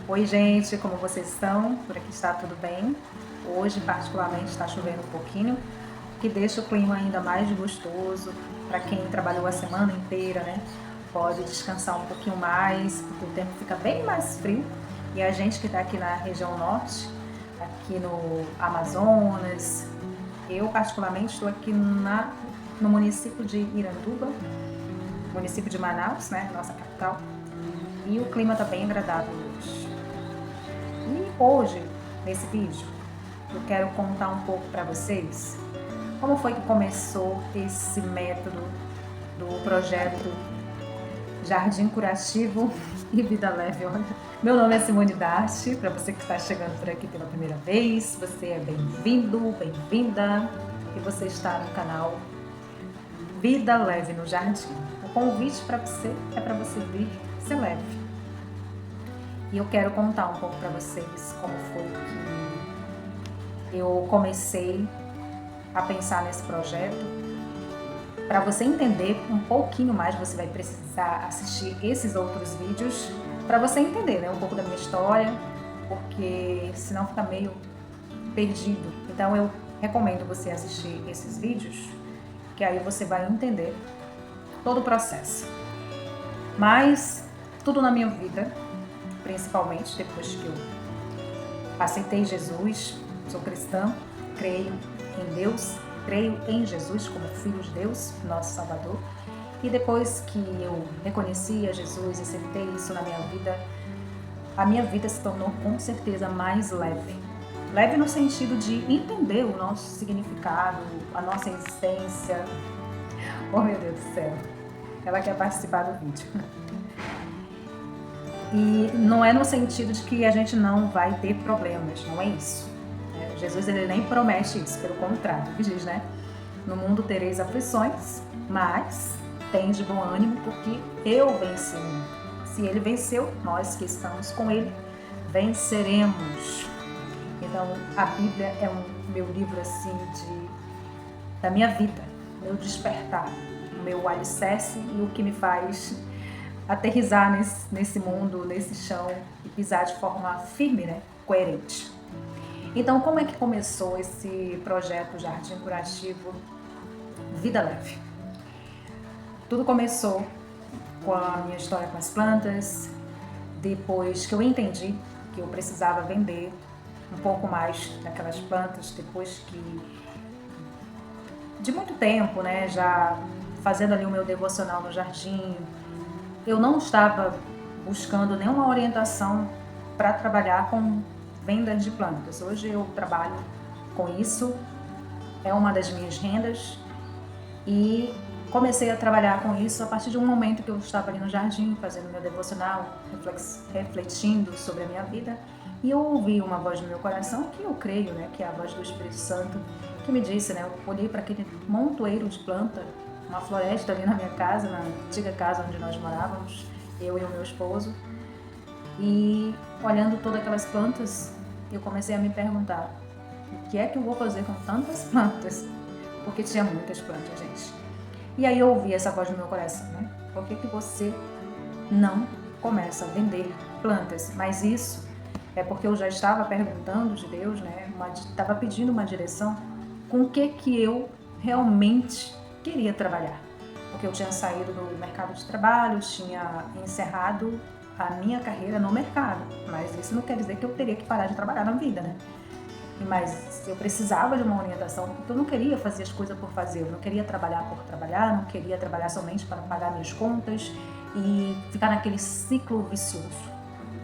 Oi gente, como vocês estão? Por aqui está tudo bem. Hoje particularmente está chovendo um pouquinho, o que deixa o clima ainda mais gostoso. Para quem trabalhou a semana inteira, né? Pode descansar um pouquinho mais, porque o tempo fica bem mais frio. E a gente que está aqui na região norte, aqui no Amazonas, eu particularmente estou aqui no município de Iranduba, município de Manaus, né? Nossa capital. E o clima está bem agradável hoje. E hoje, nesse vídeo, eu quero contar um pouco para vocês como foi que começou esse método do projeto Jardim Curativo e Vida Leve. Olha, meu nome é Simone Darte, para você que está chegando por aqui pela primeira vez, você é bem-vindo, bem-vinda, e você está no canal Vida Leve no Jardim. O convite para você é para você vir ser leve. E eu quero contar um pouco para vocês como foi que eu comecei a pensar nesse projeto. Para você entender um pouquinho mais, você vai precisar assistir esses outros vídeos para você entender, né, um pouco da minha história, porque senão fica meio perdido. Então eu recomendo você assistir esses vídeos, que aí você vai entender todo o processo. Mas tudo na minha vida, principalmente depois que eu aceitei Jesus, sou cristã, creio em Deus, creio em Jesus como Filho de Deus, nosso Salvador. E depois que eu reconheci a Jesus e aceitei isso na minha vida, a minha vida se tornou com certeza mais leve. Leve no sentido de entender o nosso significado, a nossa existência. Oh meu Deus do céu, ela quer participar do vídeo. E não é no sentido de que a gente não vai ter problemas, não é isso. Jesus ele nem promete isso, pelo contrário, ele diz, né? No mundo tereis aflições, mas tende bom ânimo, porque eu venci o mundo. Se ele venceu, nós que estamos com ele, venceremos. Então, a Bíblia é meu livro assim da minha vida, meu despertar, o meu alicerce e o que me faz aterrissar nesse mundo, nesse chão e pisar de forma firme, né? Coerente. Então, como é que começou esse projeto Jardim Curativo Vida Leve? Tudo começou com a minha história com as plantas, depois que eu entendi que eu precisava vender um pouco mais daquelas plantas, depois que de muito tempo, né, já fazendo ali o meu devocional no jardim, eu não estava buscando nenhuma orientação para trabalhar com vendas de plantas. Hoje eu trabalho com isso, é uma das minhas rendas e comecei a trabalhar com isso a partir de um momento que eu estava ali no jardim, fazendo meu devocional, refletindo sobre a minha vida, e eu ouvi uma voz no meu coração, que eu creio, né, que é a voz do Espírito Santo, que me disse, né, eu olhei para aquele montoeiro de planta, uma floresta ali na minha casa, na antiga casa onde nós morávamos, eu e o meu esposo, e olhando todas aquelas plantas, eu comecei a me perguntar, o que é que eu vou fazer com tantas plantas? Porque tinha muitas plantas, gente. E aí eu ouvi essa voz no meu coração, né? Por que você não começa a vender plantas? Mas isso é porque eu já estava perguntando de Deus, né? Estava pedindo uma direção com o que eu realmente queria trabalhar. Porque eu tinha saído do mercado de trabalho, tinha encerrado a minha carreira no mercado, mas isso não quer dizer que eu teria que parar de trabalhar na vida, né? Mas eu precisava de uma orientação, porque eu não queria fazer as coisas por fazer, eu não queria trabalhar por trabalhar, não queria trabalhar somente para pagar minhas contas e ficar naquele ciclo vicioso.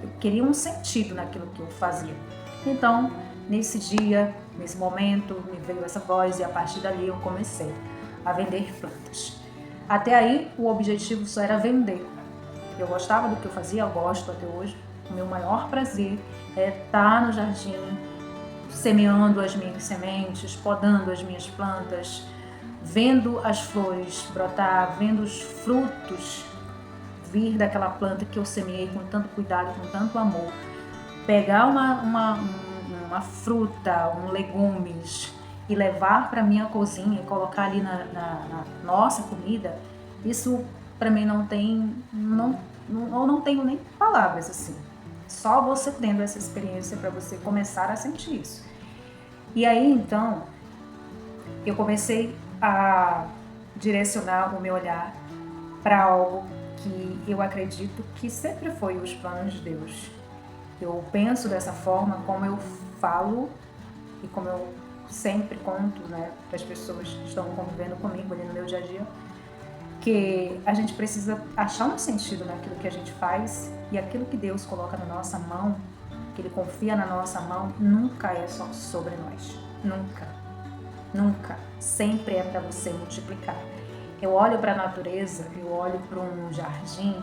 Eu queria um sentido naquilo que eu fazia. Então, nesse dia, nesse momento, me veio essa voz e a partir dali eu comecei a vender plantas. Até aí, o objetivo só era vender. Eu gostava do que eu fazia, eu gosto até hoje. O meu maior prazer é estar no jardim, semeando as minhas sementes, podando as minhas plantas, vendo as flores brotar, vendo os frutos vir daquela planta que eu semeei com tanto cuidado, com tanto amor. Pegar uma fruta, legumes e levar para minha cozinha e colocar ali na nossa comida, isso para mim não tenho nem palavras assim. Só você tendo essa experiência para você começar a sentir isso. E aí, então, eu comecei a direcionar o meu olhar para algo que eu acredito que sempre foi os planos de Deus. Eu penso dessa forma, como eu falo e como eu sempre conto, né, para as pessoas que estão convivendo comigo ali no meu dia a dia, que a gente precisa achar um sentido naquilo que a gente faz, e aquilo que Deus coloca na nossa mão, que Ele confia na nossa mão, nunca é só sobre nós. Nunca. Nunca. Sempre é para você multiplicar. Eu olho para a natureza, eu olho para um jardim.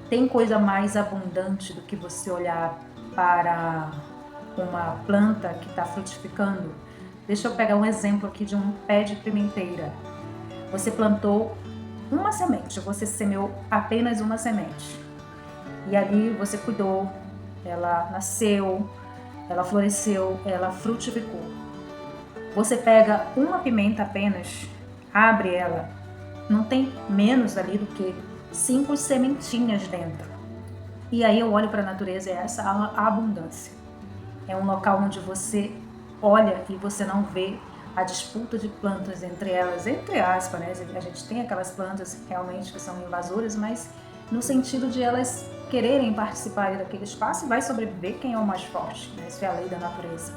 Tem coisa mais abundante do que você olhar para uma planta que está frutificando? Deixa eu pegar um exemplo aqui de um pé de pimenteira. Você plantou uma semente, você semeou apenas uma semente. E ali você cuidou, ela nasceu, ela floresceu, ela frutificou. Você pega uma pimenta apenas, abre ela, não tem menos ali do que 5 sementinhas dentro. E aí eu olho para a natureza, é essa a abundância. É um local onde você olha e você não vê a disputa de plantas entre elas, entre aspas, né? A gente tem aquelas plantas realmente que são invasoras, mas no sentido de elas quererem participar daquele espaço, e vai sobreviver quem é o mais forte, né? Isso é a lei da natureza.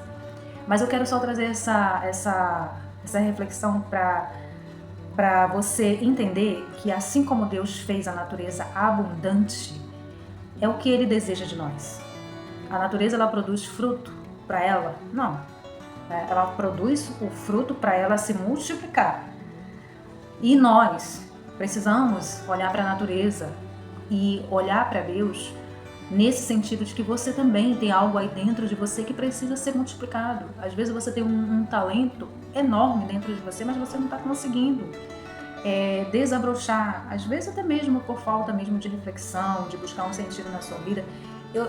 Mas eu quero só trazer essa reflexão para você entender que assim como Deus fez a natureza abundante, é o que Ele deseja de nós. A natureza, ela produz fruto para ela? Não. Ela produz o fruto para ela se multiplicar. E nós precisamos olhar para a natureza e olhar para Deus nesse sentido de que você também tem algo aí dentro de você que precisa ser multiplicado. Às vezes você tem um talento enorme dentro de você, mas você não está conseguindo desabrochar. Às vezes até mesmo por falta mesmo de reflexão, de buscar um sentido na sua vida.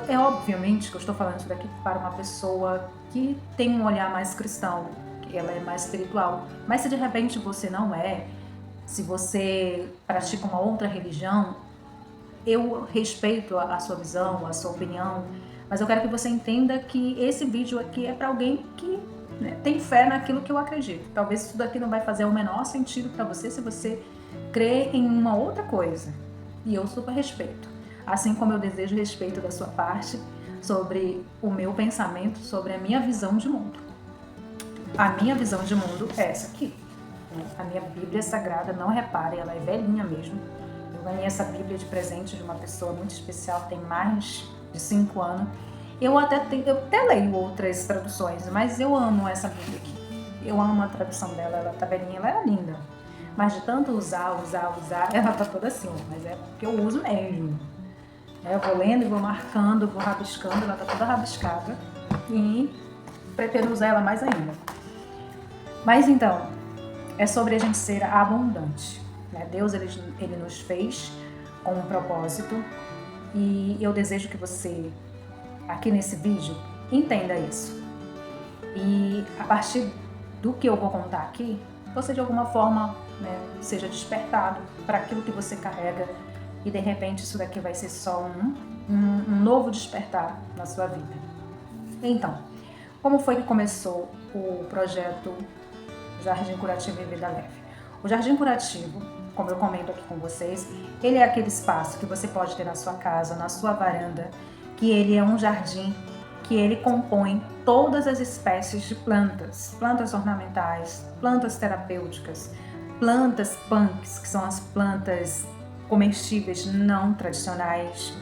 É obviamente que eu estou falando isso daqui para uma pessoa que tem um olhar mais cristão, que ela é mais espiritual. Mas se de repente você não é, se você pratica uma outra religião, eu respeito a sua visão, a sua opinião, mas eu quero que você entenda que esse vídeo aqui é para alguém que, né, tem fé naquilo que eu acredito. Talvez isso daqui não vai fazer o menor sentido para você se você crê em uma outra coisa. E eu super respeito. Assim como eu desejo respeito da sua parte sobre o meu pensamento, sobre a minha visão de mundo. A minha visão de mundo é essa aqui. A minha Bíblia Sagrada, não repare, ela é velhinha mesmo. Eu ganhei essa Bíblia de presente de uma pessoa muito especial, tem mais de 5 anos. Eu até leio outras traduções, mas eu amo essa Bíblia aqui. Eu amo a tradução dela, ela tá velhinha, ela é linda. Mas de tanto usar, ela tá toda assim, mas é porque eu uso mesmo. Eu vou lendo e vou marcando, vou rabiscando, ela tá toda rabiscada e pretendo usar ela mais ainda. Mas então, é sobre a gente ser abundante, né? Deus, ele nos fez com um propósito, e eu desejo que você, aqui nesse vídeo, entenda isso. E a partir do que eu vou contar aqui, você de alguma forma, né, seja despertado para aquilo que você carrega, e de repente isso daqui vai ser só um novo despertar na sua vida. Então, como foi que começou o projeto Jardim Curativo e Vida Leve? O Jardim Curativo, como eu comento aqui com vocês, ele é aquele espaço que você pode ter na sua casa, na sua varanda, que ele é um jardim que ele compõe todas as espécies de plantas, plantas ornamentais, plantas terapêuticas, plantas punks, que são as plantas comestíveis não tradicionais,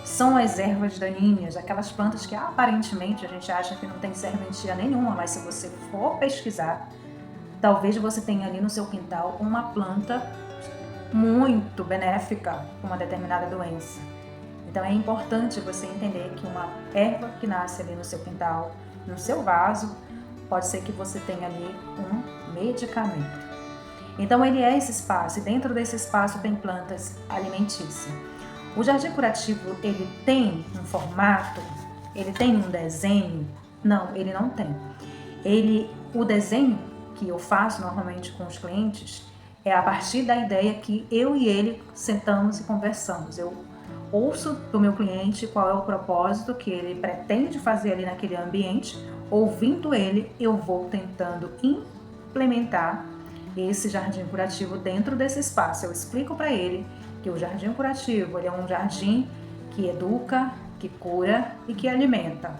são as ervas daninhas, aquelas plantas que aparentemente a gente acha que não tem serventia nenhuma, mas se você for pesquisar, talvez você tenha ali no seu quintal uma planta muito benéfica para uma determinada doença. Então é importante você entender que uma erva que nasce ali no seu quintal, no seu vaso, pode ser que você tenha ali um medicamento. Então ele é esse espaço, e dentro desse espaço tem plantas alimentícias. O Jardim Curativo, ele tem um formato? Ele tem um desenho? Não, ele não tem. O desenho que eu faço normalmente com os clientes é a partir da ideia que eu e ele sentamos e conversamos. Eu ouço do meu cliente qual é o propósito que ele pretende fazer ali naquele ambiente. Ouvindo ele, eu vou tentando implementar esse jardim curativo dentro desse espaço. Eu explico para ele que o jardim curativo ele é um jardim que educa, que cura e que alimenta.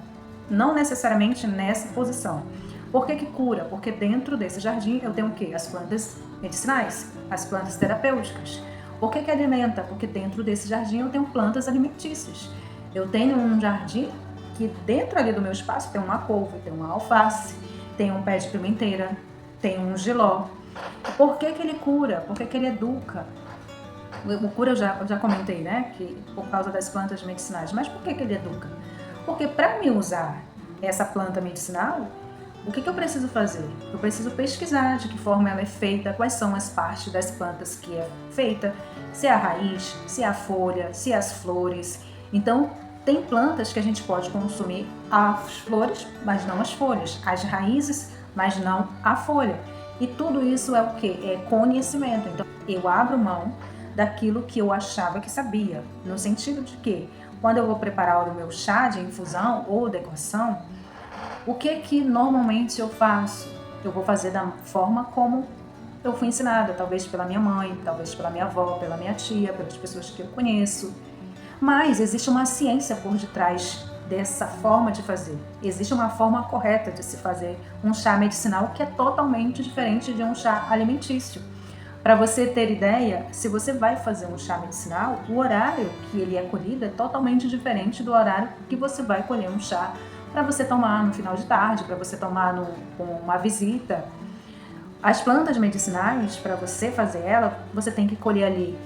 Não necessariamente nessa posição. Por que cura? Porque dentro desse jardim eu tenho o quê? As plantas medicinais, as plantas terapêuticas. Por que alimenta? Porque dentro desse jardim eu tenho plantas alimentícias. Eu tenho um jardim que dentro ali do meu espaço tem uma couve, tem uma alface, tem um pé de pimenteira, tem um jiló. Por que ele cura? Por que ele educa? O cura eu já comentei, né? Que por causa das plantas medicinais. Mas por que ele educa? Porque para me usar essa planta medicinal, o que eu preciso fazer? Eu preciso pesquisar de que forma ela é feita, quais são as partes das plantas que é feita, se é a raiz, se é a folha, se é as flores. Então, tem plantas que a gente pode consumir as flores, mas não as folhas, as raízes, mas não a folha. E tudo isso é o que? É conhecimento. Então, eu abro mão daquilo que eu achava que sabia, no sentido de que, quando eu vou preparar o meu chá de infusão ou decoção, o que normalmente eu faço? Eu vou fazer da forma como eu fui ensinada, talvez pela minha mãe, talvez pela minha avó, pela minha tia, pelas pessoas que eu conheço. Mas existe uma ciência por detrás dessa forma de fazer. Existe uma forma correta de se fazer um chá medicinal que é totalmente diferente de um chá alimentício. Para você ter ideia, se você vai fazer um chá medicinal, o horário que ele é colhido é totalmente diferente do horário que você vai colher um chá para você tomar no final de tarde, para você tomar com uma visita. As plantas medicinais, para você fazer ela, você tem que colher ali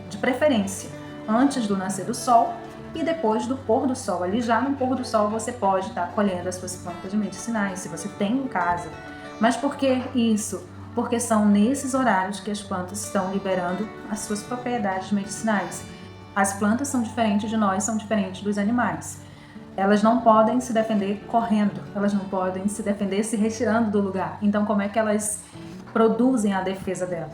de preferência, antes do nascer do sol e depois do pôr do sol. Ali já no pôr do sol você pode estar colhendo as suas plantas medicinais, se você tem em casa. Mas por que isso? Porque são nesses horários que as plantas estão liberando as suas propriedades medicinais. As plantas são diferentes de nós, são diferentes dos animais. Elas não podem se defender correndo, elas não podem se defender se retirando do lugar. Então, como é que elas produzem a defesa dela?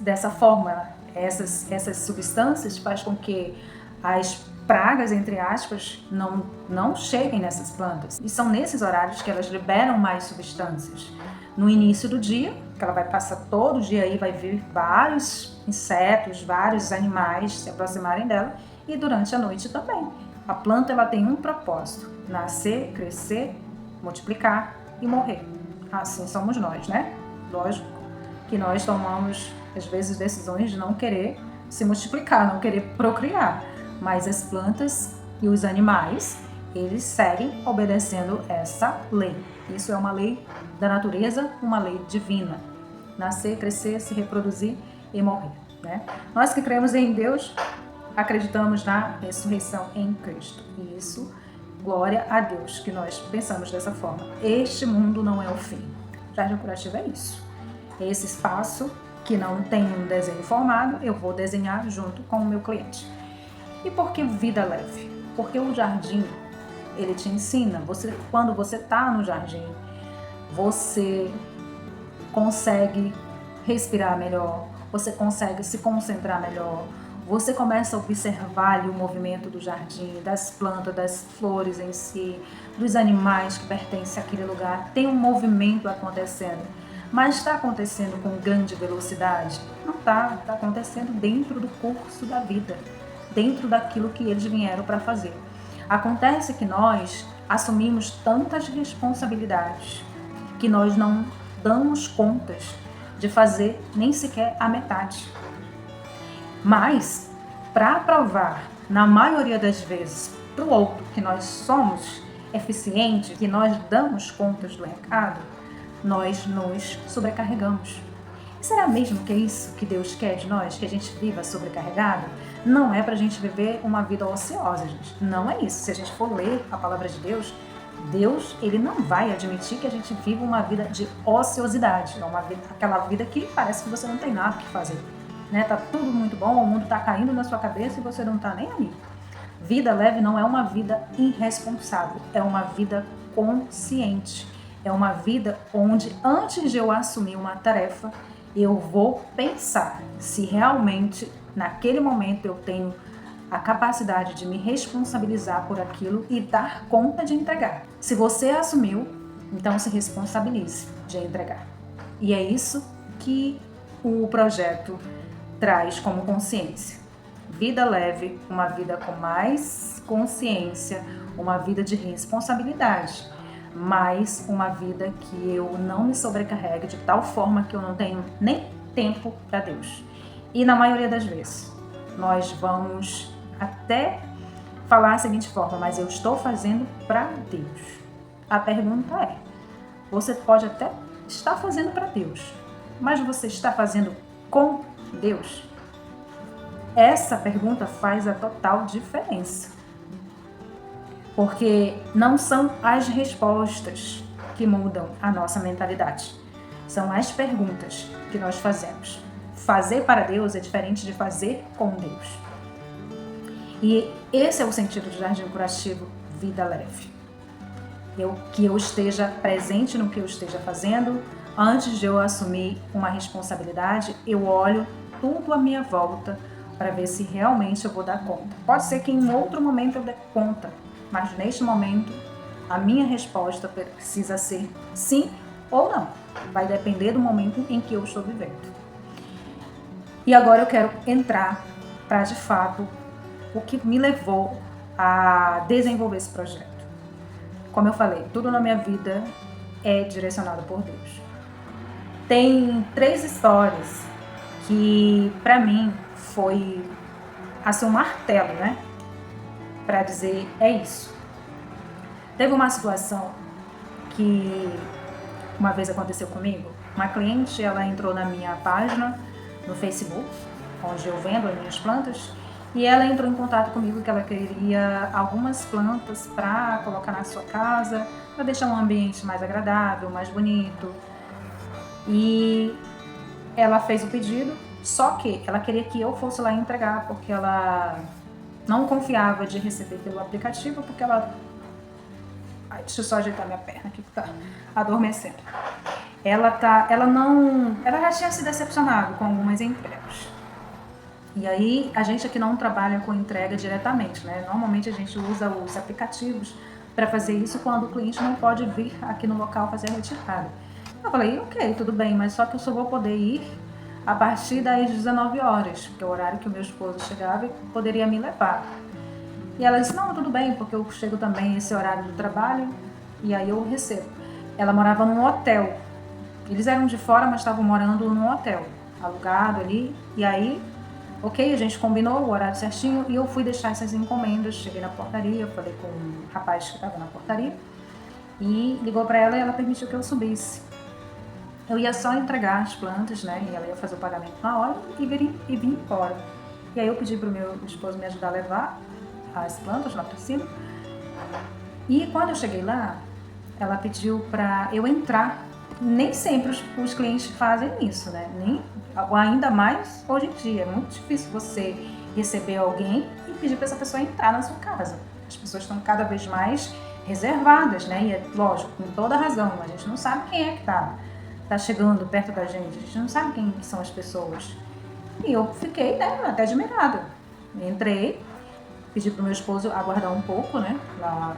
Dessa forma, essas substâncias fazem com que as pragas, entre aspas, não cheguem nessas plantas. E são nesses horários que elas liberam mais substâncias. No início do dia, que ela vai passar todo o dia aí, vai vir vários insetos, vários animais se aproximarem dela, e durante a noite também. A planta ela tem um propósito: nascer, crescer, multiplicar e morrer. Assim somos nós, né? Lógico que nós tomamos, às vezes, decisões de não querer se multiplicar, não querer procriar. Mas as plantas e os animais, eles seguem obedecendo essa lei. Isso é uma lei da natureza, uma lei divina. Nascer, crescer, se reproduzir e morrer, né? Nós que cremos em Deus, acreditamos na ressurreição em Cristo. E isso, glória a Deus, que nós pensamos dessa forma. Este mundo não é o fim. Jardim curativo é isso. Esse espaço que não tem um desenho formado, eu vou desenhar junto com o meu cliente. E por que vida leve? Porque o jardim, ele te ensina. Quando você está no jardim, você consegue respirar melhor, você consegue se concentrar melhor, você começa a observar ali o movimento do jardim, das plantas, das flores em si, dos animais que pertencem àquele lugar. Tem um movimento acontecendo, mas está acontecendo com grande velocidade? Não está, está acontecendo dentro do curso da vida, dentro daquilo que eles vieram para fazer. Acontece que nós assumimos tantas responsabilidades que nós não damos contas de fazer nem sequer a metade. Mas, para provar, na maioria das vezes, para o outro que nós somos eficientes, que nós damos contas do recado, nós nos sobrecarregamos. E será mesmo que é isso que Deus quer de nós, que a gente viva sobrecarregado? Não é para a gente viver uma vida ociosa, gente. Não é isso. Se a gente for ler a palavra de Deus, ele não vai admitir que a gente viva uma vida de ociosidade, aquela vida que parece que você não tem nada que fazer. Né? Tá tudo muito bom, o mundo tá caindo na sua cabeça e você não tá nem aí. Vida leve não é uma vida irresponsável, é uma vida consciente. É uma vida onde, antes de eu assumir uma tarefa, eu vou pensar se realmente, naquele momento, eu tenho a capacidade de me responsabilizar por aquilo e dar conta de entregar. Se você assumiu, então se responsabilize de entregar. E é isso que o projeto traz como consciência. Vida leve, uma vida com mais consciência, uma vida de responsabilidade, mas uma vida que eu não me sobrecarregue de tal forma que eu não tenho nem tempo para Deus. E na maioria das vezes, nós vamos até falar a seguinte forma: mas eu estou fazendo para Deus. A pergunta é: você pode até estar fazendo para Deus, mas você está fazendo com Deus? Essa pergunta faz a total diferença. Porque não são as respostas que mudam a nossa mentalidade. São as perguntas que nós fazemos. Fazer para Deus é diferente de fazer com Deus. E esse é o sentido do Jardim Curativo Vida Leve. Que eu esteja presente no que eu esteja fazendo. Antes de eu assumir uma responsabilidade, eu olho tudo à minha volta para ver se realmente eu vou dar conta. Pode ser que em outro momento eu dê conta, mas neste momento a minha resposta precisa ser sim ou não. Vai depender do momento em que eu estou vivendo. E agora eu quero entrar para, de fato, o que me levou a desenvolver esse projeto. Como eu falei, tudo na minha vida é direcionado por Deus. Tem 3 histórias que, para mim, foi assim um martelo, né? Para dizer, é isso. Teve uma situação que uma vez aconteceu comigo. Uma cliente, ela entrou na minha página no Facebook, onde eu vendo as minhas plantas, e ela entrou em contato comigo que ela queria algumas plantas para colocar na sua casa, para deixar um ambiente mais agradável, mais bonito. E ela fez o pedido, só que ela queria que eu fosse lá entregar, porque ela não confiava de receber pelo aplicativo, porque ela... Ai, deixa eu só ajeitar minha perna aqui que tá adormecendo. Ela já tinha se decepcionado com algumas entregas. E aí, a gente aqui não trabalha com entrega diretamente, né? Normalmente a gente usa os aplicativos para fazer isso quando o cliente não pode vir aqui no local fazer a retirada. Eu falei, ok, tudo bem, mas só que eu só vou poder ir a partir das 19 horas, que é o horário que o meu esposo chegava e poderia me levar. E ela disse, não, tudo bem, porque eu chego também esse horário do trabalho e aí eu recebo. Ela morava num hotel. Eles eram de fora, mas estavam morando num hotel, alugado ali. E aí, ok, a gente combinou o horário certinho e eu fui deixar essas encomendas. Cheguei na portaria, falei com o rapaz que estava na portaria e ligou para ela e ela permitiu que eu subisse. Eu ia só entregar as plantas, né? E ela ia fazer o pagamento na hora e vim embora. E aí eu pedi para o meu esposo me ajudar a levar as plantas lá para cima. E quando eu cheguei lá, ela pediu para eu entrar. Nem sempre os clientes fazem isso, né? Ainda mais hoje em dia. É muito difícil você receber alguém e pedir para essa pessoa entrar na sua casa. As pessoas estão cada vez mais reservadas, né? E é lógico, com toda razão. A gente não sabe quem é que tá chegando perto da gente. A gente não sabe quem são as pessoas. E eu fiquei, né, até admirada. Entrei, pedi para o meu esposo aguardar um pouco, né? Lá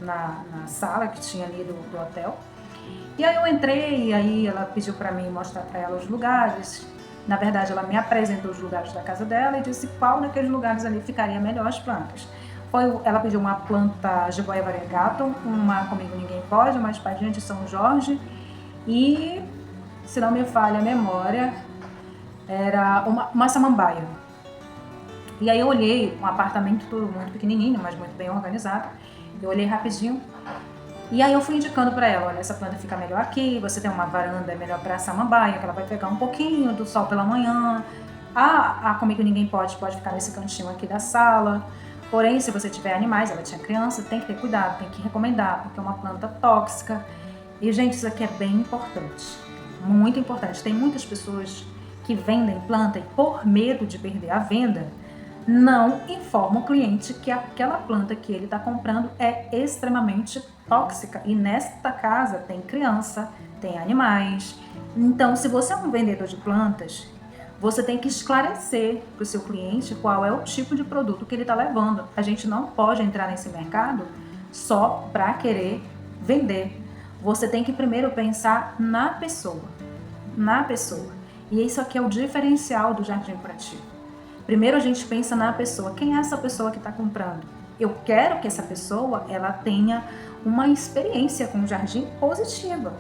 na sala que tinha ali do hotel. E aí eu entrei e aí ela pediu para mim mostrar para ela os lugares. Na verdade, ela me apresentou os lugares da casa dela e disse qual daqueles lugares ali ficaria melhor as plantas. Ela pediu uma planta Jiboia variegatum, uma Comigo Ninguém Pode, uma espadinha de São Jorge e, se não me falha a memória, era uma samambaia. E aí eu olhei um apartamento tudo muito pequenininho, mas muito bem organizado. Eu olhei rapidinho. E aí eu fui indicando para ela, olha, essa planta fica melhor aqui, você tem uma varanda, é melhor para a samambaia, que ela vai pegar um pouquinho do sol pela manhã. A Comigo Ninguém Pode ficar nesse cantinho aqui da sala. Porém, se você tiver animais, ela tinha criança, tem que ter cuidado, tem que recomendar, porque é uma planta tóxica. E, gente, isso aqui é bem importante, muito importante. Tem muitas pessoas que vendem planta e por medo de perder a venda, não informa o cliente que aquela planta que ele está comprando é extremamente tóxica. E nesta casa tem criança, tem animais. Então, se você é um vendedor de plantas, você tem que esclarecer para o seu cliente qual é o tipo de produto que ele está levando. A gente não pode entrar nesse mercado só para querer vender. Você tem que primeiro pensar na pessoa. Na pessoa. E isso aqui é o diferencial do Jardim Curativo. Primeiro a gente pensa na pessoa. Quem é essa pessoa que está comprando? Eu quero que essa pessoa ela tenha uma experiência com o jardim positiva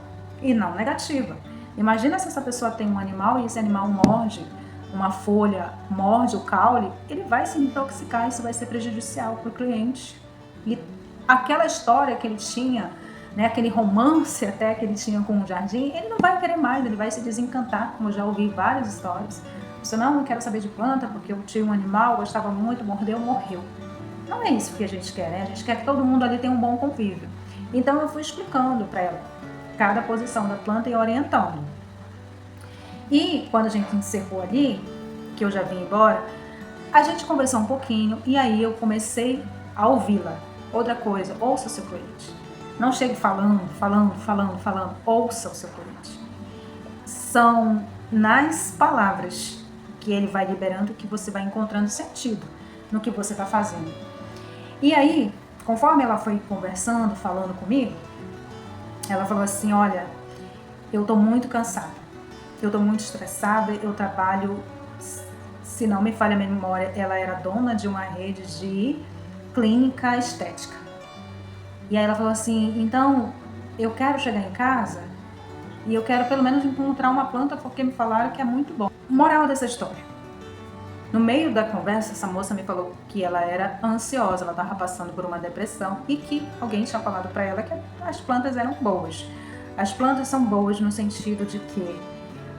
e não negativa. Imagina se essa pessoa tem um animal e esse animal morde uma folha, morde o caule, ele vai se intoxicar, isso vai ser prejudicial para o cliente. E aquela história que ele tinha, né, aquele romance até que ele tinha com o jardim, ele não vai querer mais, ele vai se desencantar, como eu já ouvi várias histórias. Você não quero saber de planta porque eu tinha um animal, gostava muito, mordeu, morreu. Não é isso que a gente quer, né? A gente quer que todo mundo ali tenha um bom convívio. Então eu fui explicando para ela cada posição da planta e orientando. E quando a gente encerrou ali, que eu já vim embora, a gente conversou um pouquinho e aí eu comecei a ouvi-la. Outra coisa, ouça o seu cliente. Não chegue falando, ouça o seu cliente. São nas palavras que ele vai liberando que você vai encontrando sentido no que você está fazendo. E aí, conforme ela foi conversando, falando comigo, ela falou assim, olha, eu tô muito cansada, eu tô muito estressada, eu trabalho, se não me falha a memória, ela era dona de uma rede de clínica estética. E aí ela falou assim, então, eu quero chegar em casa e eu quero pelo menos encontrar uma planta porque me falaram que é muito bom. Moral dessa história. No meio da conversa, essa moça me falou que ela era ansiosa, ela estava passando por uma depressão e que alguém tinha falado para ela que as plantas eram boas. As plantas são boas no sentido de que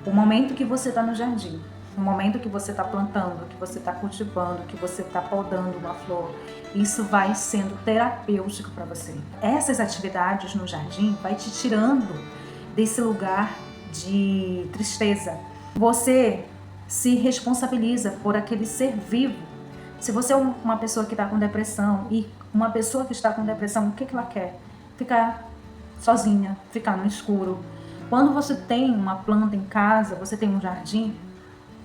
o momento que você está no jardim, o momento que você está plantando, que você está cultivando, que você está podando uma flor, isso vai sendo terapêutico para você. Essas atividades no jardim vai te tirando desse lugar de tristeza. Você se responsabiliza por aquele ser vivo. Se você é uma pessoa que está com depressão e uma pessoa que está com depressão, o que ela quer? Ficar sozinha, ficar no escuro. Quando você tem uma planta em casa, você tem um jardim,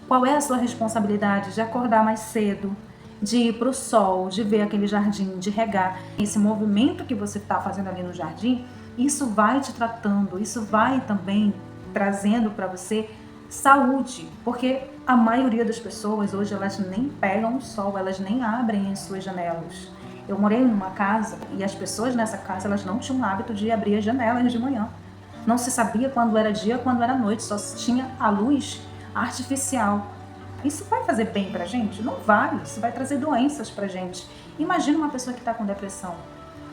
qual é a sua responsabilidade de acordar mais cedo, de ir para o sol, de ver aquele jardim, de regar? Esse movimento que você está fazendo ali no jardim, isso vai te tratando, isso vai também trazendo para você saúde, porque a maioria das pessoas hoje elas nem pegam o sol, elas nem abrem as suas janelas. Eu morei numa casa e as pessoas nessa casa elas não tinham o hábito de abrir as janelas de manhã. Não se sabia quando era dia, quando era noite, só se tinha a luz artificial. Isso vai fazer bem pra gente? Não vai, isso vai trazer doenças pra gente. Imagina uma pessoa que está com depressão,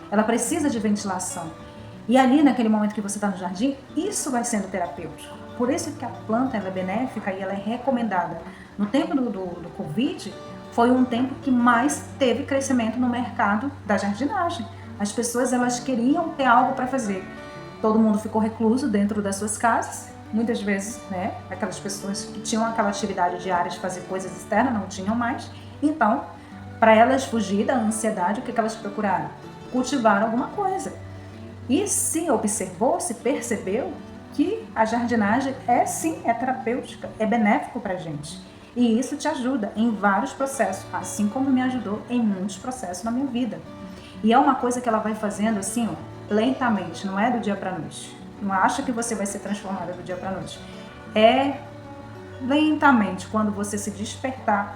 ela precisa de ventilação. E ali naquele momento que você está no jardim, isso vai sendo terapêutico. Por isso que a planta ela é benéfica e ela é recomendada. No tempo do Covid, foi um tempo que mais teve crescimento no mercado da jardinagem. As pessoas elas queriam ter algo para fazer. Todo mundo ficou recluso dentro das suas casas. Muitas vezes, né, aquelas pessoas que tinham aquela atividade diária de fazer coisas externas não tinham mais. Então, para elas fugir da ansiedade, o que elas procuraram? Cultivar alguma coisa. E se observou, se percebeu que a jardinagem é terapêutica, é benéfico para a gente. E isso te ajuda em vários processos, assim como me ajudou em muitos processos na minha vida. E é uma coisa que ela vai fazendo assim, ó, lentamente, não é do dia para noite. Não acha que você vai ser transformada do dia para noite. É lentamente, quando você se despertar,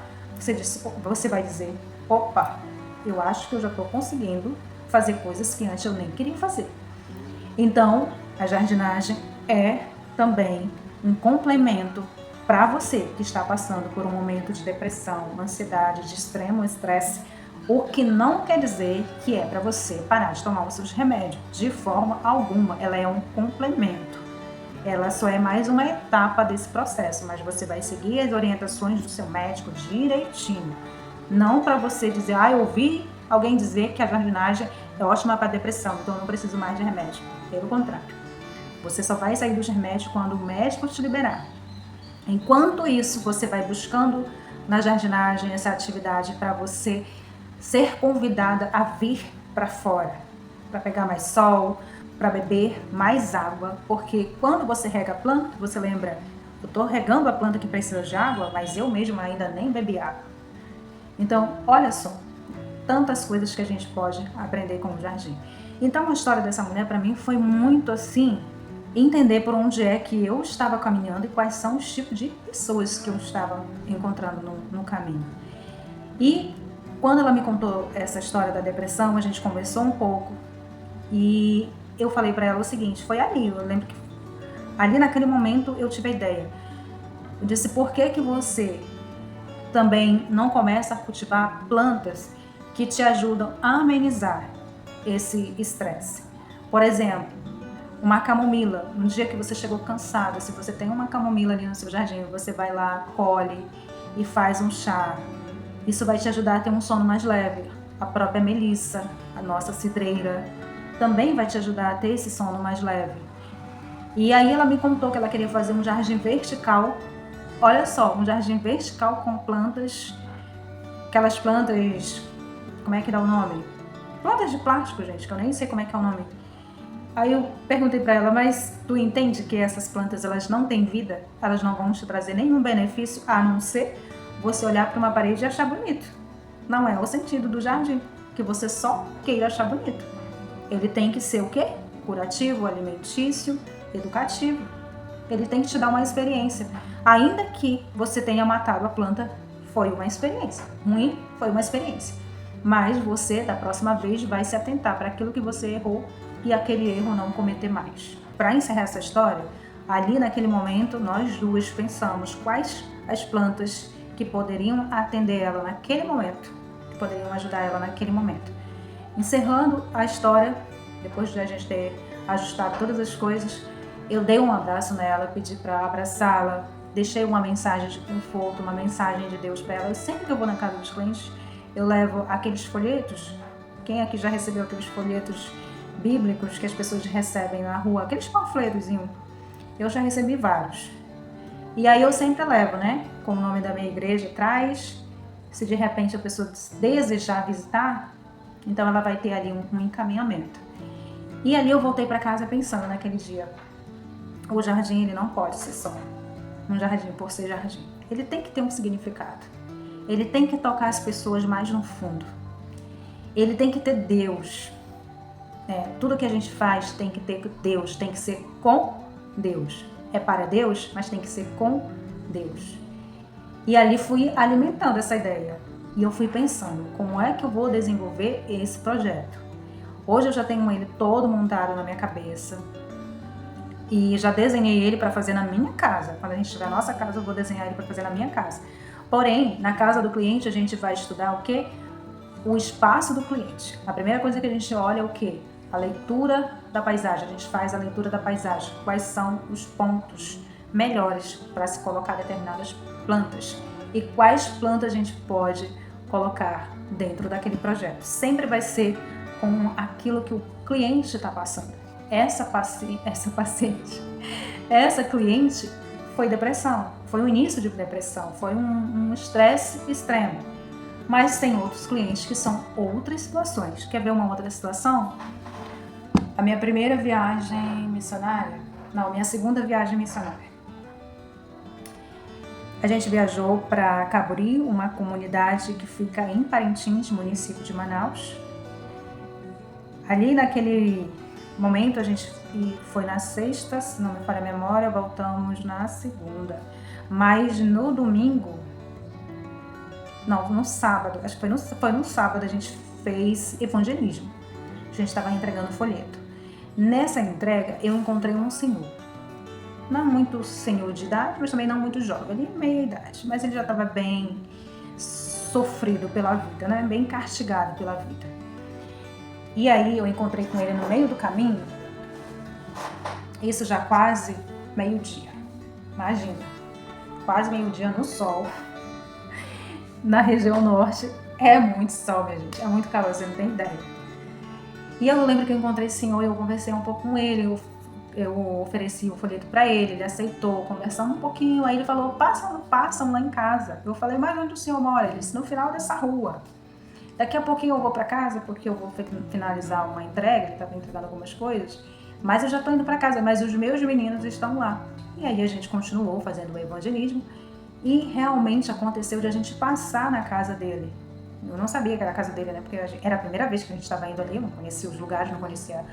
você vai dizer, opa, eu acho que eu já estou conseguindo fazer coisas que antes eu nem queria fazer. Então, a jardinagem é também um complemento para você que está passando por um momento de depressão, ansiedade, de extremo estresse, o que não quer dizer que é para você parar de tomar os seus remédios, de forma alguma. Ela é um complemento, ela só é mais uma etapa desse processo, mas você vai seguir as orientações do seu médico direitinho, não para você dizer, eu ouvi alguém dizer que a jardinagem é ótima para depressão, então eu não preciso mais de remédio. Pelo contrário, você só vai sair dos remédios quando o médico te liberar. Enquanto isso, você vai buscando na jardinagem essa atividade para você ser convidada a vir para fora, para pegar mais sol, para beber mais água, porque quando você rega a planta, você lembra Eu estou regando a planta que precisa de água, mas eu mesma ainda nem bebi água. Então, olha só, tantas coisas que a gente pode aprender com o jardim. Então, a história dessa mulher para mim foi muito assim, entender por onde é que eu estava caminhando e quais são os tipos de pessoas que eu estava encontrando no caminho. E quando ela me contou essa história da depressão, a gente conversou um pouco e eu falei para ela o seguinte, foi ali, eu lembro que ali naquele momento eu tive a ideia. Eu disse, por que você também não começa a cultivar plantas que te ajudam a amenizar esse estresse? Por exemplo, uma camomila. No dia que você chegou cansada, se você tem uma camomila ali no seu jardim, você vai lá, colhe e faz um chá. Isso vai te ajudar a ter um sono mais leve. A própria melissa, a nossa cidreira, também vai te ajudar a ter esse sono mais leve. E aí ela me contou que ela queria fazer um jardim vertical. Olha só, um jardim vertical com plantas, aquelas plantas, como é que dá o nome? Plantas de plástico, gente, que eu nem sei como é que é o nome. Aí eu perguntei para ela, mas tu entende que essas plantas elas não têm vida? Elas não vão te trazer nenhum benefício a não ser você olhar para uma parede e achar bonito. Não é o sentido do jardim, que você só queira achar bonito. Ele tem que ser o quê? Curativo, alimentício, educativo. Ele tem que te dar uma experiência. Ainda que você tenha matado a planta, foi uma experiência. Ruim, foi uma experiência. Mas você, da próxima vez, vai se atentar para aquilo que você errou e aquele erro não cometer mais. Para encerrar essa história, ali naquele momento, nós duas pensamos quais as plantas que poderiam atender ela naquele momento, que poderiam ajudar ela naquele momento. Encerrando a história, depois de a gente ter ajustado todas as coisas, eu dei um abraço nela, pedi para abraçá-la, deixei uma mensagem de conforto, uma mensagem de Deus para ela. E sempre que eu vou na casa dos clientes, eu levo aqueles folhetos. Quem aqui já recebeu aqueles folhetos bíblicos que as pessoas recebem na rua? Aqueles panfletozinhos. Eu já recebi vários. E aí eu sempre levo, né? Com o nome da minha igreja atrás. Se de repente a pessoa desejar visitar, então ela vai ter ali um encaminhamento. E ali eu voltei para casa pensando naquele dia. O jardim, ele não pode ser só um jardim por ser jardim. Ele tem que ter um significado. Ele tem que tocar as pessoas mais no fundo. Ele tem que ter Deus. Tudo que a gente faz tem que ter Deus, tem que ser com Deus. É para Deus, mas tem que ser com Deus. E ali fui alimentando essa ideia. E eu fui pensando, como é que eu vou desenvolver esse projeto? Hoje eu já tenho ele todo montado na minha cabeça. E já desenhei ele para fazer na minha casa. Quando a gente tiver a nossa casa, eu vou desenhar ele para fazer na minha casa. Porém, na casa do cliente, a gente vai estudar o quê? O espaço do cliente. A primeira coisa que a gente olha é o quê? A leitura da paisagem. A gente faz a leitura da paisagem. Quais são os pontos melhores para se colocar determinadas plantas? E quais plantas a gente pode colocar dentro daquele projeto? Sempre vai ser com aquilo que o cliente está passando. Essa cliente foi depressão, foi o início de depressão, foi um estresse extremo. Mas tem outros clientes que são outras situações. Quer ver uma outra situação? A minha primeira viagem missionária, minha segunda viagem missionária. A gente viajou para Caburi, uma comunidade que fica em Parintins, município de Manaus. Ali naquele momento a gente foi na sexta, se não me falha a memória, voltamos na segunda. Mas no domingo, no sábado, acho que foi no sábado a gente fez evangelismo. A gente estava entregando folheto. Nessa entrega eu encontrei um senhor. Não muito senhor de idade, mas também não muito jovem, ali meia idade. Mas ele já estava bem sofrido pela vida, né? Bem castigado pela vida. E aí eu encontrei com ele no meio do caminho, isso já quase meio-dia. Imagina, quase meio-dia no sol. Na região norte é muito sol, minha gente, é muito calor, você não tem ideia. E eu lembro que eu encontrei esse senhor, eu conversei um pouco com ele, eu ofereci o folheto para ele aceitou, conversamos um pouquinho, aí ele falou, passam lá em casa. Eu falei, mas onde o senhor mora? Ele disse, no final dessa rua. Daqui a pouquinho eu vou para casa, porque eu vou finalizar uma entrega, ele estava entregando algumas coisas. mas eu já estou indo para casa, mas os meus meninos estão lá. E aí a gente continuou fazendo o evangelismo e realmente aconteceu de a gente passar na casa dele. Eu não sabia que era a casa dele, né? Porque era a primeira vez que a gente estava indo ali, eu não conhecia os lugares, não conhecia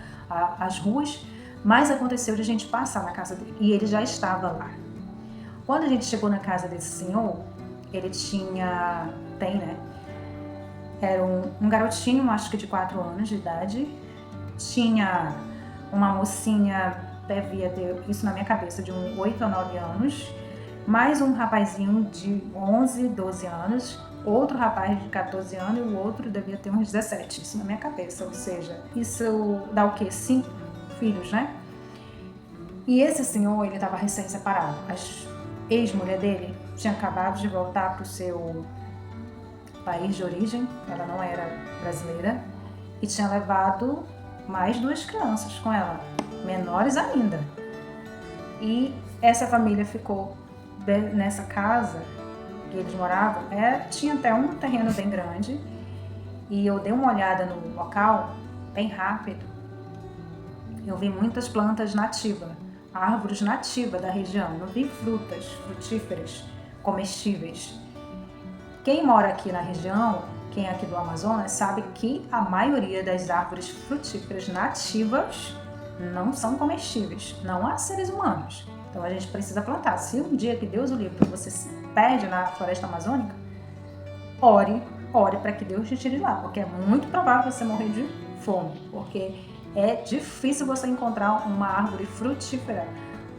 as ruas, mas aconteceu de a gente passar na casa dele e ele já estava lá. Quando a gente chegou na casa desse senhor, ele tem, né? Era um garotinho, acho que de 4 anos de idade, tinha uma mocinha, devia ter isso na minha cabeça, de 8 a 9 anos, mais um rapazinho de 11, 12 anos, outro rapaz de 14 anos e o outro devia ter uns 17, isso na minha cabeça, ou seja, isso dá o quê? 5 filhos, né? E esse senhor, ele estava recém-separado. A ex-mulher dele tinha acabado de voltar para o seu país de origem, ela não era brasileira, e tinha levado mais 2 crianças com ela, menores ainda. E essa família ficou nessa casa que eles moravam, tinha até um terreno bem grande, e eu dei uma olhada no local bem rápido. Eu vi muitas plantas nativas, árvores nativas da região, eu vi frutas frutíferas, comestíveis. Quem mora aqui na região, quem é aqui do Amazonas, sabe que a maioria das árvores frutíferas nativas não são comestíveis, não há seres humanos. Então a gente precisa plantar. Se um dia que Deus o livre você se perde na floresta amazônica, ore para que Deus te tire lá, porque é muito provável você morrer de fome, porque é difícil você encontrar uma árvore frutífera,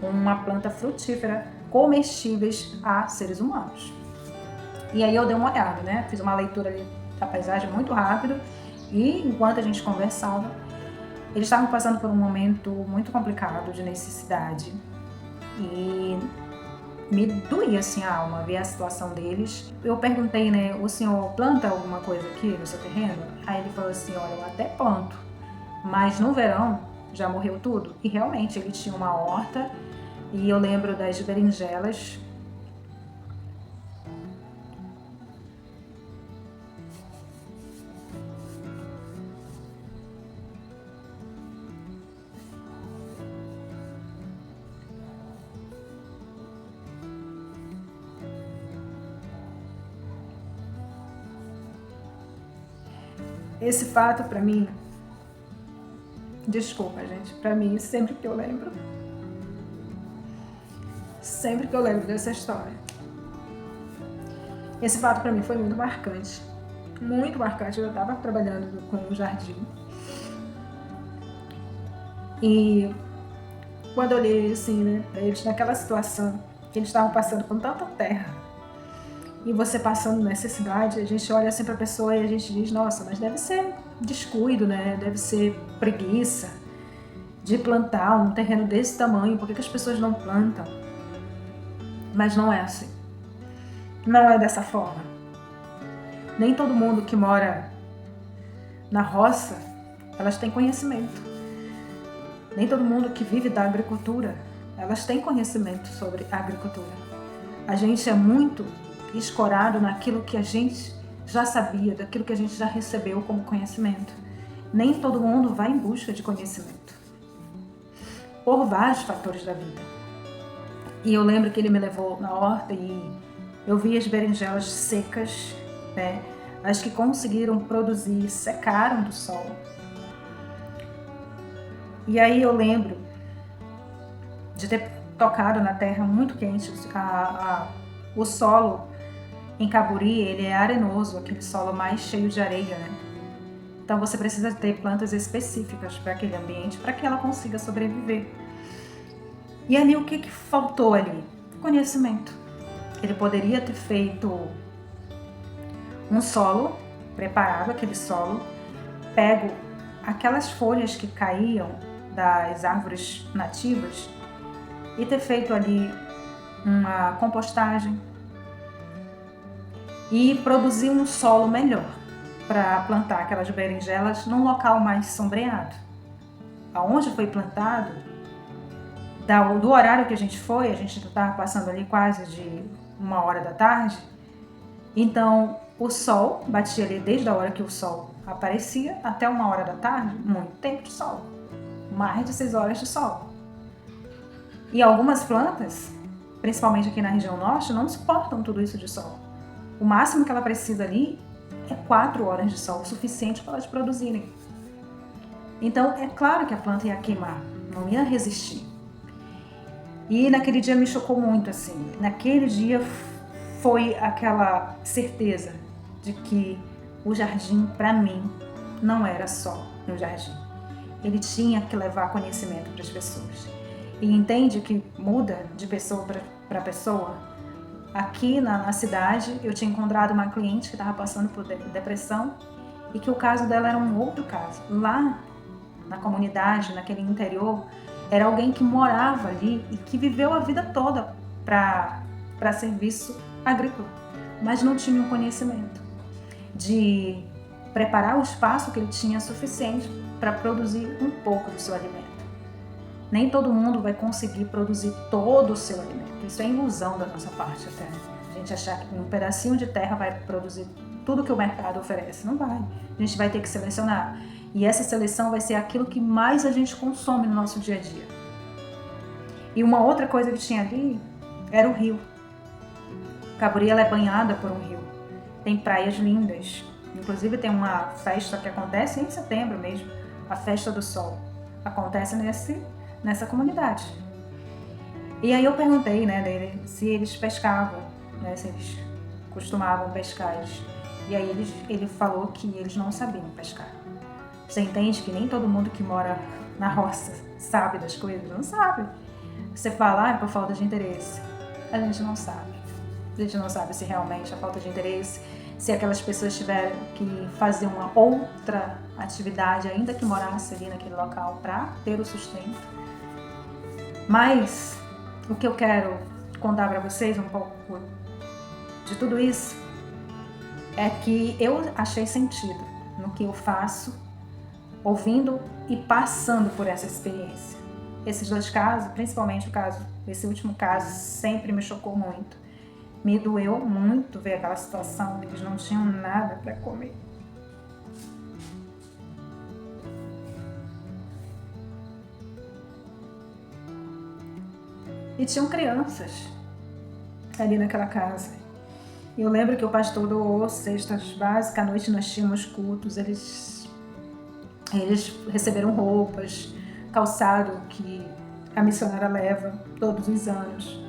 uma planta frutífera comestíveis a seres humanos. E aí eu dei uma olhada, né? Fiz uma leitura ali da paisagem muito rápido e enquanto a gente conversava, eles estavam passando por um momento muito complicado de necessidade e me doía assim a alma ver a situação deles. Eu perguntei, né, o senhor planta alguma coisa aqui no seu terreno? Aí ele falou assim, olha, eu até planto, mas no verão já morreu tudo. E realmente ele tinha uma horta e eu lembro das berinjelas. Esse fato para mim, desculpa gente, para mim sempre que eu lembro dessa história, esse fato para mim foi muito marcante. Muito marcante. Eu estava trabalhando com o jardim e quando eu olhei assim, né, para eles naquela situação, que eles estavam passando por tanta terra e você passando necessidade, a gente olha assim para a pessoa e a gente diz, nossa, mas deve ser descuido, né? Deve ser preguiça de plantar um terreno desse tamanho, por que as pessoas não plantam? Mas não é assim. Não é dessa forma. Nem todo mundo que mora na roça, elas têm conhecimento. Nem todo mundo que vive da agricultura, elas têm conhecimento sobre a agricultura. A gente é muito escorado naquilo que a gente já sabia, daquilo que a gente já recebeu como conhecimento. Nem todo mundo vai em busca de conhecimento, por vários fatores da vida. E eu lembro que ele me levou na horta e eu vi as berinjelas secas, né? As que conseguiram produzir, secaram do sol. E aí eu lembro de ter tocado na terra muito quente, o solo em Caburi, ele é arenoso, aquele solo mais cheio de areia, né? Então você precisa ter plantas específicas para aquele ambiente, para que ela consiga sobreviver. E ali o que faltou ali? Conhecimento. Ele poderia ter feito um solo, preparado aquele solo, pego aquelas folhas que caíam das árvores nativas e ter feito ali uma compostagem e produzir um solo melhor para plantar aquelas berinjelas num local mais sombreado. Aonde foi plantado, do horário que a gente estava passando ali quase de 1h da tarde, então o sol batia ali desde a hora que o sol aparecia até 1h da tarde, muito tempo de sol, mais de 6 horas de sol. E algumas plantas, principalmente aqui na região norte, não suportam tudo isso de sol. O máximo que ela precisa ali é 4 horas de sol, o suficiente para elas produzirem. Então, é claro que a planta ia queimar, não ia resistir. E naquele dia me chocou muito, assim. Naquele dia foi aquela certeza de que o jardim, para mim, não era só um jardim. Ele tinha que levar conhecimento para as pessoas. E entende que muda de pessoa para pessoa? Aqui na cidade, eu tinha encontrado uma cliente que estava passando por depressão e que o caso dela era um outro caso. Lá na comunidade, naquele interior, era alguém que morava ali e que viveu a vida toda para serviço agrícola, mas não tinha um conhecimento de preparar o espaço que ele tinha suficiente para produzir um pouco do seu alimento. Nem todo mundo vai conseguir produzir todo o seu alimento. Isso é ilusão da nossa parte até. A gente achar que um pedacinho de terra vai produzir tudo que o mercado oferece. Não vai. A gente vai ter que selecionar. E essa seleção vai ser aquilo que mais a gente consome no nosso dia a dia. E uma outra coisa que tinha ali era o rio. Caburi, ela é banhada por um rio. Tem praias lindas. Inclusive tem uma festa que acontece em setembro mesmo, a Festa do Sol. Acontece nessa comunidade. E aí eu perguntei, né, dele se eles pescavam, né, se eles costumavam pescar. E aí ele falou que eles não sabiam pescar. Você entende que nem todo mundo que mora na roça sabe das coisas? Não sabe. Você fala, é por falta de interesse. A gente não sabe. A gente não sabe se realmente é falta de interesse, se aquelas pessoas tiveram que fazer uma outra atividade, ainda que morasse ali naquele local, para ter o sustento. Mas o que eu quero contar para vocês um pouco de tudo isso é que eu achei sentido no que eu faço, ouvindo e passando por essa experiência. Esses 2 casos, principalmente esse último caso, sempre me chocou muito. Me doeu muito ver aquela situação, eles não tinham nada para comer. E tinham crianças ali naquela casa. E eu lembro que o pastor doou cestas básicas, à noite nós tínhamos cultos, eles receberam roupas, calçado que a missionária leva todos os anos.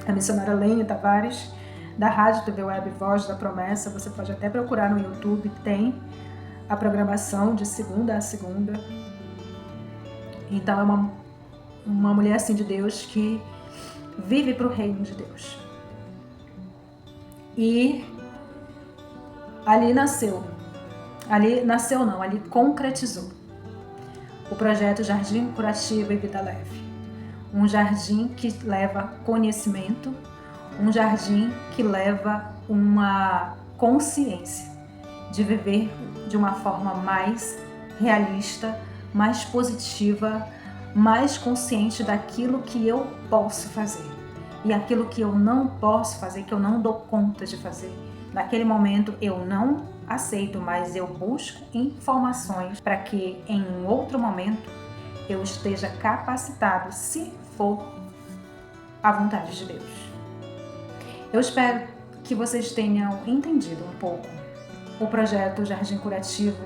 A missionária Lene Tavares, da Rádio TV Web Voz da Promessa, você pode até procurar no YouTube, tem a programação de segunda a segunda. Então é uma mulher assim de Deus que vive para o reino de Deus. E ali concretizou o projeto Jardim Curativo e Vida Leve. Um jardim que leva conhecimento, um jardim que leva uma consciência de viver de uma forma mais realista, mais positiva, mais consciente daquilo que eu posso fazer e aquilo que eu não posso fazer, que eu não dou conta de fazer. Naquele momento eu não aceito, mas eu busco informações para que em um outro momento eu esteja capacitado, se for a vontade de Deus. Eu espero que vocês tenham entendido um pouco. O projeto Jardim Curativo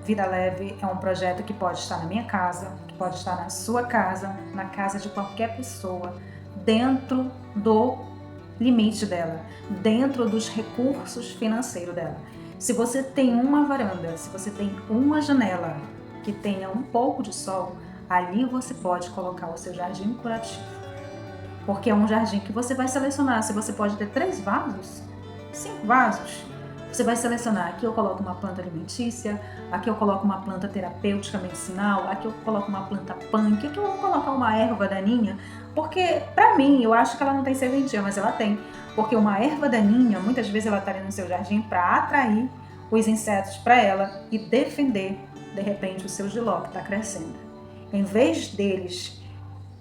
Vida Leve é um projeto que pode estar na minha casa, que pode estar na sua casa, na casa de qualquer pessoa, dentro do limite dela, dentro dos recursos financeiros dela. Se você tem uma varanda, se você tem uma janela que tenha um pouco de sol, ali você pode colocar o seu jardim curativo. Porque é um jardim que você vai selecionar. Se você pode ter 3 vasos, 5 vasos, você vai selecionar. Aqui eu coloco uma planta alimentícia, aqui eu coloco uma planta terapêutica medicinal, aqui eu coloco uma planta punk, aqui eu vou colocar uma erva daninha. Porque, pra mim, eu acho que ela não tem serventia, mas ela tem. Porque uma erva daninha, muitas vezes ela está ali no seu jardim para atrair os insetos para ela e defender, de repente, o seu jiló que está crescendo. Em vez deles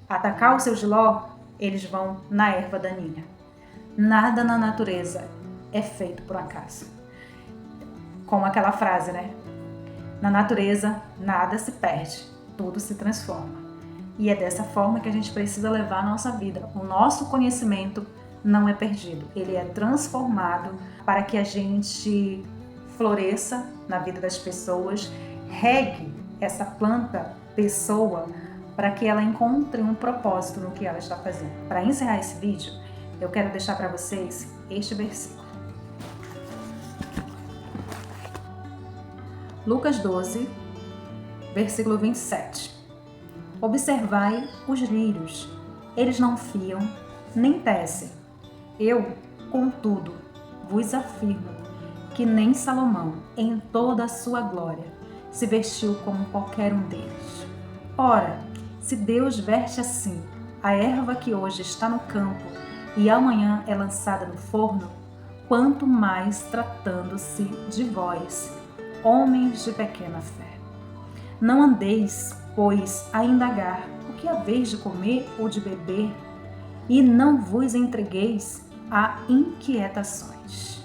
atacar o seu jiló, eles vão na erva daninha. Nada na natureza é feito por acaso. Como aquela frase, né? Na natureza, nada se perde, tudo se transforma. E é dessa forma que a gente precisa levar a nossa vida. O nosso conhecimento não é perdido, ele é transformado para que a gente floresça na vida das pessoas, regue essa planta pessoa para que ela encontre um propósito no que ela está fazendo. Para encerrar esse vídeo, eu quero deixar para vocês este versículo. Lucas 12, versículo 27. Observai os lírios, eles não fiam, nem tecem. Eu, contudo, vos afirmo que nem Salomão, em toda a sua glória, se vestiu como qualquer um deles. Ora, se Deus veste assim a erva que hoje está no campo e amanhã é lançada no forno, quanto mais tratando-se de vós, homens de pequena fé. Não andeis, pois, a indagar o que haveis de comer ou de beber, e não vos entregueis a inquietações.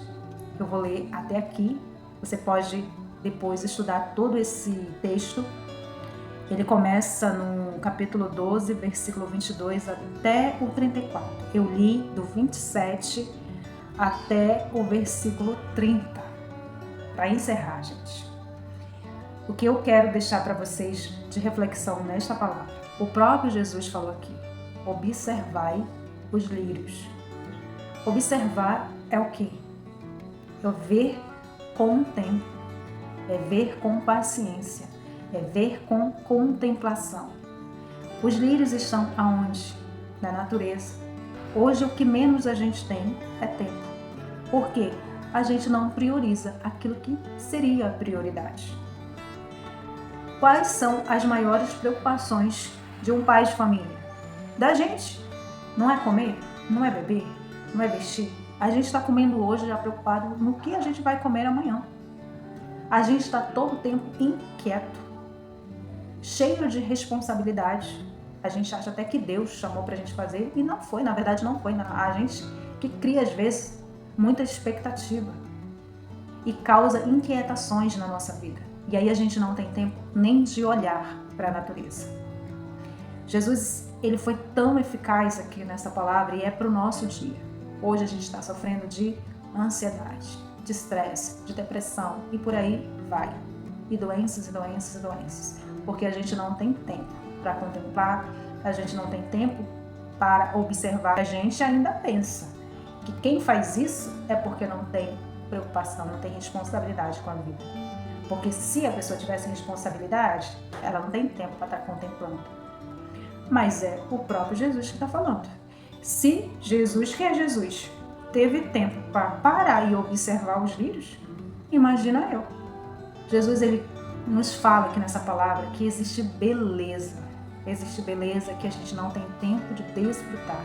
Eu vou ler até aqui, você pode depois estudar todo esse texto. Ele começa no capítulo 12, versículo 22 até o 34. Eu li do 27 até o versículo 30. Para encerrar, gente. O que eu quero deixar para vocês de reflexão nesta palavra. O próprio Jesus falou aqui: observai os lírios. Observar é o quê? É ver com o tempo, é ver com paciência, é ver com contemplação. Os lírios estão aonde? Na natureza. Hoje o que menos a gente tem é tempo. Por quê? A gente não prioriza aquilo que seria a prioridade. Quais são as maiores preocupações de um pai de família? Da gente. Não é comer? Não é beber? Não é vestir? A gente está comendo hoje já preocupado no que a gente vai comer amanhã. A gente está todo o tempo inquieto, cheio de responsabilidade. A gente acha até que Deus chamou para a gente fazer e não foi, na verdade não foi. A gente que cria às vezes muita expectativa e causa inquietações na nossa vida. E aí a gente não tem tempo nem de olhar para a natureza. Jesus, ele foi tão eficaz aqui nessa palavra e é para o nosso dia. Hoje a gente está sofrendo de ansiedade, de estresse, de depressão e por aí vai. E doenças, e doenças, e doenças. Porque a gente não tem tempo para contemplar, a gente não tem tempo para observar. A gente ainda pensa que quem faz isso é porque não tem preocupação, não tem responsabilidade com a vida. Porque se a pessoa tivesse responsabilidade, ela não tem tempo para estar contemplando. Mas é o próprio Jesus que está falando. Se Jesus, que é Jesus, teve tempo para parar e observar os lírios, imagina eu. Jesus, ele nos fala aqui nessa palavra que existe beleza que a gente não tem tempo de desfrutar.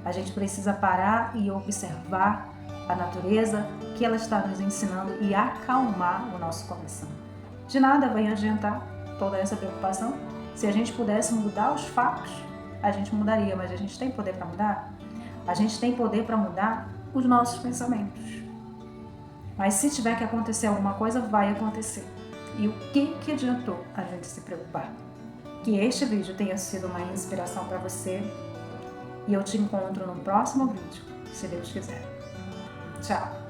A gente precisa parar e observar a natureza que ela está nos ensinando e acalmar o nosso coração. De nada vai adiantar toda essa preocupação. Se a gente pudesse mudar os fatos, a gente mudaria, mas a gente tem poder para mudar? A gente tem poder para mudar os nossos pensamentos. Mas se tiver que acontecer alguma coisa, vai acontecer. E o que adiantou a gente se preocupar? Que este vídeo tenha sido uma inspiração para você e eu te encontro no próximo vídeo, se Deus quiser. Tchau!